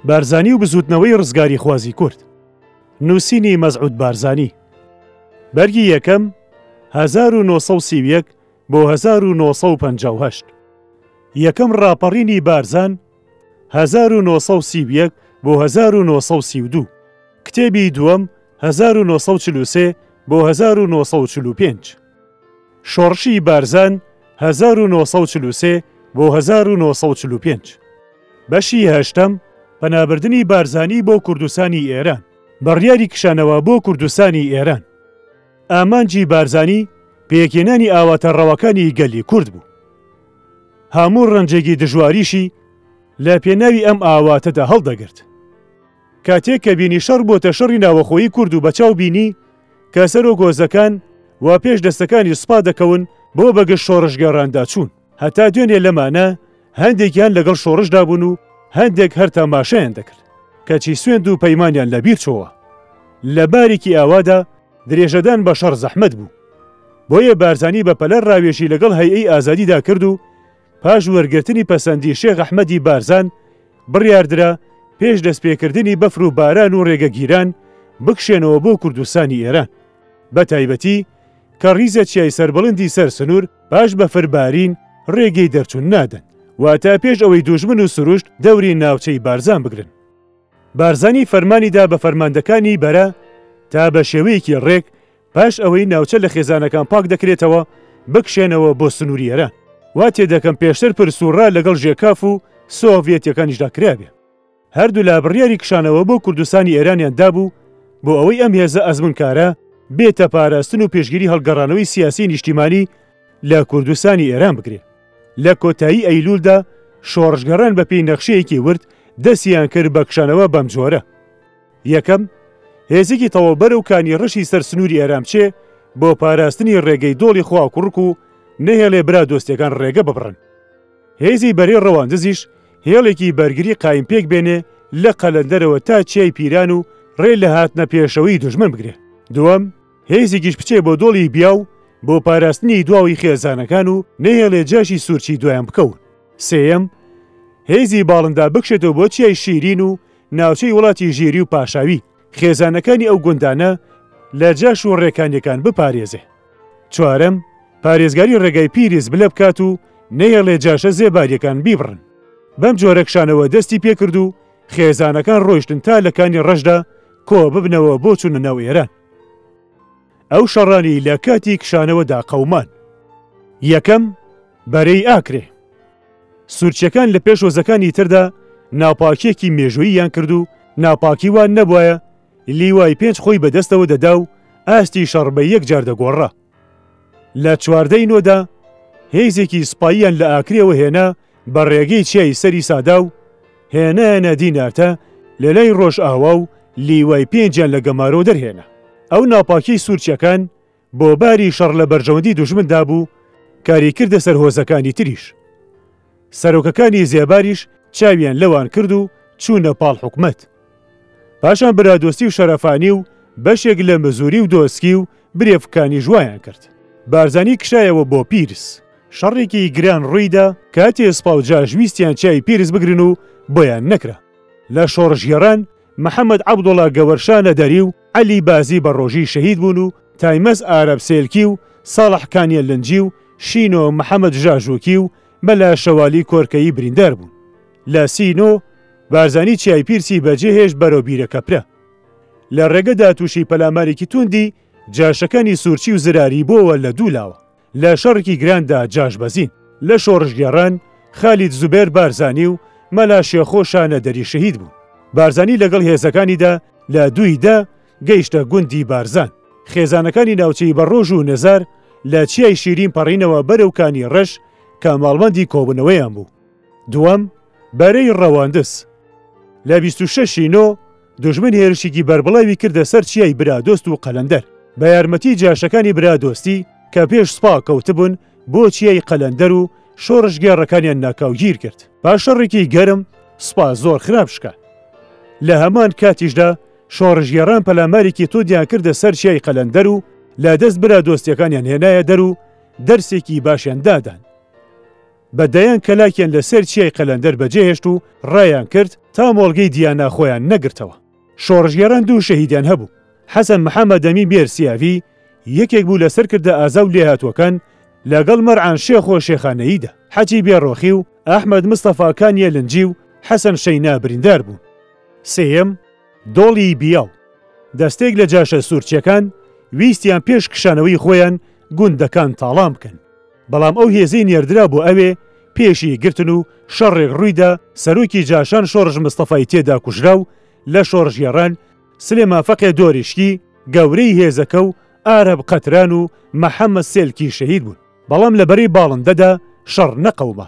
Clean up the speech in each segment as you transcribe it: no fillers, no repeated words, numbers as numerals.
بارزانی و بزوتنەوەی ڕزگاری خوازی کورد. نووسینی مەزعود بارزانی. بەرگی یەکەم 1930 بۆ 1958. یەکەم ڕاپەڕینی بارزان 1930 بۆ 1932. کتێبی دووەم 1943 بۆ 1945. شۆڕشی بارزان 1943 بۆ 1945. بەشی هەشتەم پەنابردنی بارزانی بۆ کوردستانی ئێران. بڕیاری کشانەوە بۆ کوردستانی ئێران. ئامانجی بارزانی پێکێنانی ئاواتەڕەوەکانی گەلی کورد بوو. هەموو ڕەنجێکی دژواریشی لە پێناوی ئەم ئاواتەدا هەڵدەگرت. کاتێک کە بینی شەڕ بۆتە شەڕی ناوەخۆیی کورد و بەچاو بینی کە سەر و گۆزەکان وا پێش دەستەکانی سوپا دەکەون بۆ بەگشت شۆڕشگەڕاندا چوون. هەتا دوێنێ لەمانە هەندێکیان لەگەڵ شۆڕشدا بوون و هەندێک هەر تەماشایان دەکرد کەچی سوێند و پەیمانیان لەبیر چۆوە. لە باریکی ئاوادا درێژەدان بە شەڕ زەحمەت بوو. بۆیە بارزانی بە پەلەر ڕاوێژی لەگەڵ هەیئەی ئازادیدا کرد و پاش وەرگرتنی پەسەندی شێخ ئەحمەدی بارزان بڕیاردرا پێش دەستپێکردنی بەفر و باران و ڕێگەگیران بکشێنەوە بۆ کوردستانی ئێران. بە تایبەتی کە ڕیزە چیای سەربڵندی سەر سنوور باش بەفربارین ڕێگەی دەرچوون نادەن واتە پێش ئەوەی دوژمن و سروشت دەوری ناوچەی بارزان بگرن. بارزانی فەرمانیدا بە فەرماندەکانی بەرە تا بە شێوەیەکی ڕێک پاش ئەوەی ناوچە لە خێزانەکان پاک دەکرێتەوە بکشێنەوە بۆ سنووری ئێران. وا تێدەکەم پێشتر پرسوڕا لەگەڵ ژێکاف و سۆڤێتیەکانیشدا کرابێ. هەردوو لا بڕیاری کشانەوە بۆ کوردستانی ئێرانیان دابوو بۆ ئەوەی ئەم هێزە ئەزمونکارە بێتە پاراستن و پێشگیری هەڵگەڕانەوەی سیاسی نیشتیمانی لە کوردستانی ئێران بکرێت. لە کۆتایی ئەیلولدا شۆڕشگەڕان بە پێی نەخشەیەکی ورد دەستیان کرد بە کشانەوە بەم جۆرە. یەکەم هێزێکی تەواوبەر و کانی ڕەشی سەر سنووری ئێرامچێ بۆ پاراستنی ڕێگەی دۆڵی خوا کوڕک و نەهێڵێ برا دۆستیەکان ڕێگە ببڕن. هێزی بەرەی ڕەواندزیش هێڵێکی بەرگری قایم پێک بێنێ لە قەلەندەرەوە تا چیای پیران و ڕێ لە هاتنە پێشەوەی دوژمن بگرێ. دووەم هێزێکیش بچێ بۆ دۆڵی بیاو بۆ پاراستنی دواوی خێزانەکان و نەهێڵێ جاشی سوورچی دوایان بکەون. سێەم هێزی باڵندا بکشێتەوە بۆ چیای شیرین و ناوچەی وڵاتی ژێری و پاشاوی خێزانەکانی ئەو گوندانە لە جاش و ڕێکانیەکان بپارێزێ. چوارەم پارێزگاری ڕێگای پیریز بلە بکات و نەهێڵێ جاشە زێباریەکان بیبڕن. بەم جۆرەکشانەوە دەستی پێکرد و خێزانەکان ڕۆیشتن تا لەکانی ڕەشدا کۆ ببنەوە بۆ چوونە ناو ئێران. ئەو شەڕانی لە کاتی کشانەوەدا قەومان. یەکەم بەرەی ئاکرێ. سوورچیەکان لە پێشۆزەکانی تردا ناپاکیەکی مێژووییان کرد و ناپاکی وان نەبووایە لیوای 5 خۆی بەدەستەوە دەدا و ئاستی شەڕ بە یەک جار دەگۆڕا. لە 14ی نۆدا هێزێکی سوپاییان لە ئاکرێەوە هێنا بە ڕێگەی چیای سەری سادا و هێنایەنە دینارتە لە لای ڕۆژ ئاوا و لیوای 5یان لە گەمارۆ دەرهێنا. ئەو ناپاکی سوورچیەکان بۆ باری شەڕ لە بەرژەوەندی دوژمندا بوو کاری کردە سەر هۆزەکانی تریش. سەرۆکەکانی زێباریش چاویان لەوان کرد و چوونە پاڵ حکومەت. پاشان برادۆستی و شەرەفانی و بەشێک لە مزوری و دۆسکی و برێفکانی ژوایان کرد. بارزانی کشایەوە بۆ پیرس. شەڕێکی گران ڕوویدا کاتێ سپا و جاژویستیان چای پیرس بگرن و بۆیان نەکرا. لە شۆڕژگێڕان محەممەد عەبدوڵا گەوەرشانە دەری و عەلی بازی بە ڕۆژی شەهید بوون و تایمەز ئارەب سێلکی و ساڵح کانیە لەنجی و شینۆ محەممەد ژاژۆکی و مەلا شەوالی کۆرکەی بریندار بوون. لە سینۆ بارزانی چای پیرسی بەجێهێش بەرەو بیرەکەپرە. لە ڕێگەدا تووشی پەلامارێکی توندی جاشەکانی سوورچی و زراری بۆوە لە دوولاوە. لە شەڕێکی گراندا جاش بەزین. لە شۆڕژگێڕان خالید زوبێر بارزانی و مەلا شێخۆشانە دەری شەهید بوون. بارزانی لەگەڵ هێزەکانیدا لە دوویدا گەیشتە گوندی بارزان. خێزانەکانی ناوچەی بەڕۆژ و نەزار لە چیای شیرین پەڕینەوە بەرەوکانی ڕەش کە ماڵبەندی کۆبوونەوەیان بوو. دووەم بەرەی ڕەواندز. لە 26 نۆ دوژمن هێرشێکی بەربڵاوی کردە سەر چیای برادۆست و قەلەندەر بە یارمەتی جاشەکانی برادۆستی کە پێش سپا کەوتبوون بۆ چیای قەلەندەر و شۆڕژگێڕەکانیان ناکاوگیر کرد. پاشەڕێکی گەرم سپا زۆر خراپ شکا. لە هەمان کاتیشدا شۆڕژگێڕان پەلامارێکی تۆدیان کردە سەر چیای قەلەندەر و لە دەست برادۆستیەکانیان هێنایە دەر و دەرسێکی باشیان دادان. بەدەیان کەلاکیان لەسەر چیای قەلەندەر بەجێهێشت و ڕایان کرد تا مۆڵگەی دیانە خۆیان نەگرتەوە. شۆڕژگەران دوو شەهیدیان هەبوو. حەسەن محەممەد ئەمی بێرسیاوی یەکێک بوو لەسەر کردە ئازا و لێهاتوەکان لەگەڵ مەرعان شێخ و شێخانەییدا. حەجی بێڕۆخی و ئەحمەد مستەفاکانیە لنجی و حەسەن شەینا بریندار بوون. سێیەم دۆڵی بیاو دەستێک لە جاشە سوورچیەکان ویستیان پێش کشانەوەی خۆیان گوندەکان تاڵام بکەن. بەڵام ئەو هێزەی نێردرا بۆ ئەوێ پێشی گرتن و شەڕێک ڕوویدا سەرۆکی جاشان شۆڕژ مستەفای تێدا کوژرا و لە شۆڕژگێڕان سلێمان فەقێ دۆریشکی گەورەی هێزەکە و ئارەب قەتران و مەحەممەد سێلکی شەهید بوون. بەڵام لەبەری باڵندەدا شەڕ نەقەومە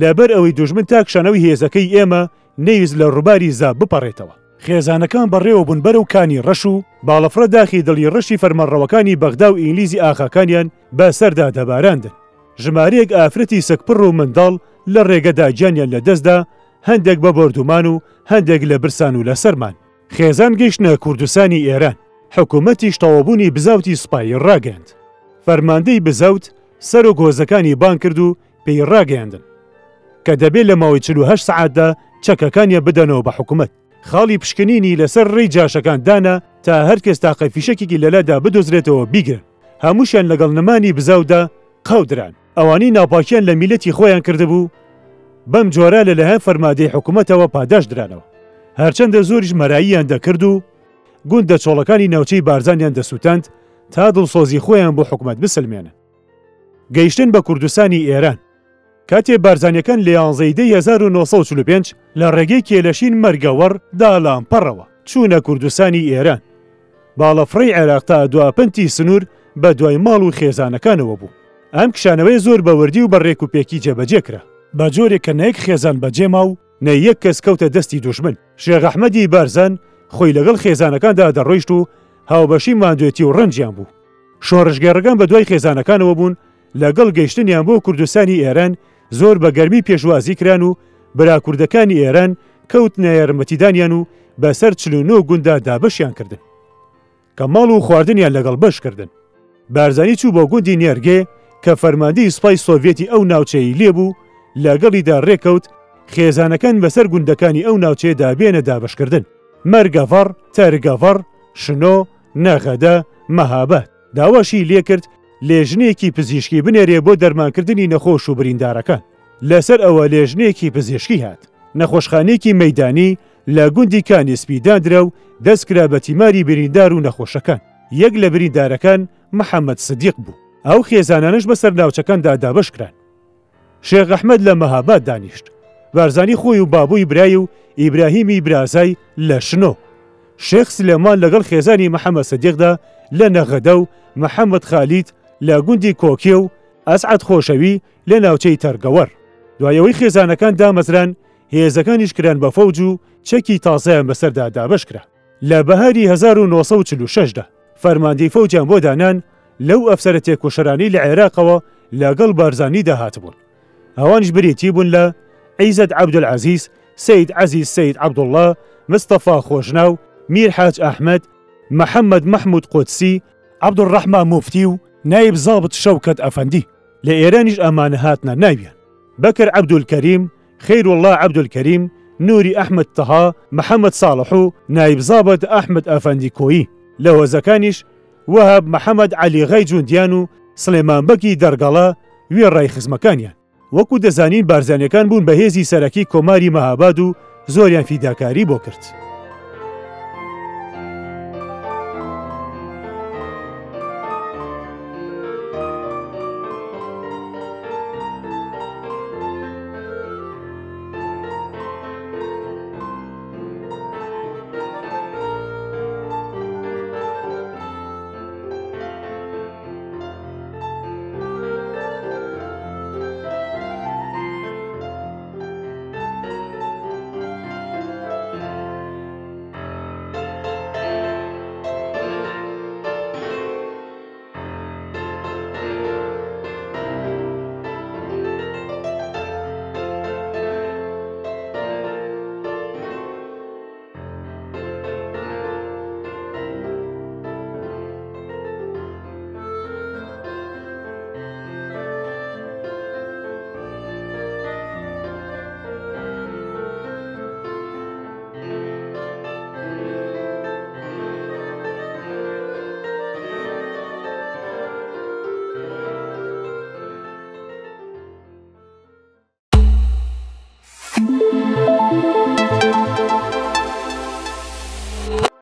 لەبەر ئەوەی دوژمن تا کشانەوەی هێزەکەی ئێمە نەویست لە ڕووباری زاب بپەڕێتەوە. خێزانەکان بەڕێوە بوون بەرەو کانی ڕەش و باڵەفرە داخی دڵی ڕەشی فەرمانڕەوەکانی بەغدا و ئینگلیزی ئاخاکانیان بەسەردا دەباراندن. ژمارەیەک ئافرەتی سەکپڕ و منداڵ لە ڕێگەدا گیانیان لە دەستدا، هەندێک بە بردومان و هەندێک لە برسان و لە سەرمان. خێزان گەیشتنە کوردستانی ئێران. حکوومەتیش تەواوبوونی بزاوتی سوپایی ڕاگەاند. فەرماندەی بزاوت سەر و گۆزەکانی بان کرد و پێی ڕاگەیاندن کە دەبێت لە ماوەی 48 سەعاتدا چەکەکانیان بدەنەوە بە حکوومەت. خاڵی پشکنینی لەسەر ڕێی جاشەکان دانا تا هەرکەس تاقە فیشەکێکی لەلادا بدۆزرێتەوە بیگرن. هەمووشیان لەگەڵ نەمانی بزاودا قەودران. ئەوانەی ناپاکیان لە میلەتی خۆیان کردبوو بەم جۆرە لەلایەن فەرماندەی حکوومەتەوە پاداش درانەوە. هەرچەندە زۆریش مەراییان دەکرد و گوندە چۆڵەکانی ناوچەی بارزانیان دەسووتاند تا دڵسۆزی خۆیان بۆ حکوومەت بسلمێنن. گەیشتن بە کوردستانی ئێران کاتێ بارزانیەکان لە 1945 لە ڕێگەی کێلەشین مەرگەوەڕ داڵامپەڕەوە چوونە کوردستانی ئێران. باڵەفڕەی عێراق تا دواپەنتی سنوور بە دوای ماڵ و خێزانەکانەوە بوو. ئەم کشانەوەی زۆر بەوردی و بەڕێک و پێکی جێبەجێکرا بە جۆرێک کە نەیەک خێزان بەجێما و نەیەک کەس کەوتە دەستی دوژمن. شێخ ئەحمەدی بارزان خۆی لەگەڵ خێزانەکاندا دەڕۆیشت و هاوبەشی ماندوێتی و ڕەنجیان بوو. شۆڕژگەڕەکان بە دوای خێزانەکانەوە بوون لەگەڵ گەیشتنیان بۆ کوردستانی ئێران زۆر بە گەرمی پێشوازی کران و براکوردەکانی ئێران کەوتنە یارمەتیدانیان و بەسەر 49 گوندا دابەشیان کردن کە ماڵ و خواردنیان لەگەڵ بەشکردن. بارزانی چوو بۆ گوندی نێرگێ کە فەرماندەی سوپای سۆڤێتی ئەو ناوچەی لێبوو لەگەڵیدا ڕێکەوت خێزانەکان بەسەر گوندەکانی ئەو ناوچەیەدا بێنە دابەشکردن. مەرگەڤەڕ، تەرگەڤەڕ، شنۆ، نەغەدە، مەهابەت. داواشی لێکرد لێژنەیەکی پزیشکی بنێرێ بۆ دەرمانکردنی نەخۆش و بریندارەکان. لەسەر ئەوە لێژنەیەکی پزیشکی هات. نەخۆشخانەیەکی مەیدانی لە گوندی کانیسپی دادرا و دەستکرا بە تیماری بریندار و نەخۆشەکان. یەک لە بریندارەکان محەممەد سدیق بوو. ئەو خێزانانش بەسەر ناوچەکاندا دابەش کران. شێخ ئەحمەد لە مەهاباد دانیشت. بارزانی خۆی و بابووی برای و ئیبراهیمی برازای لە شنۆ. شێخ سلێمان لەگەڵ خێزانی محەممەد سدیقدا لە نەغەدە و محەممەد خالید لە گوندی کۆکێ و ئەسعەد خۆشەوی لە ناوچەی تەرگەوەر. دوایەوەی خێزانەکان دامەزران هێزەکانیش کران بە فەوج و چەکی تازەیان بەسەردا دابەش کرا. لە بەهاری 1946دا فەرماندەی فەوجیان بۆ دانان لەو ئەفسەرە تێکۆشەرانی لە عێراقەوە لەگەڵ بارزانی داهاتبوون. ئەوانش بریتی بوون لە عیزەت عەبدولعەزیز، سەید عەزیز سەید عەبدوڵڵا، مستەفا خۆشناو، میر حاج ئەحمەد، محەممەد مەحموود قودسی، عەبدوڕەحمان موفتی و نایب زابط شەوکەت ئەفەندی. لە ئێرانیش ئەمانە هاتنە ناویان. بەکر عەبدولکەریم، خەیرۇڵڵا عەبدولکەریم، نووری ئەحمەد تەها، محەممەد ساڵح و نایب زابط ئەحمەد ئەفەندی کۆیی. لە هۆزەکانیش وەهاب محەممەد عەلیغای جوندیان و سلێمان بەکی دەرگەڵا وێڕای خزمەکانیان. وەکو دەزانین بارزانیەکان بوون بە هێزی سەرەکی کۆماری مەهاباد و زۆریان فیداکاری بۆ کرد.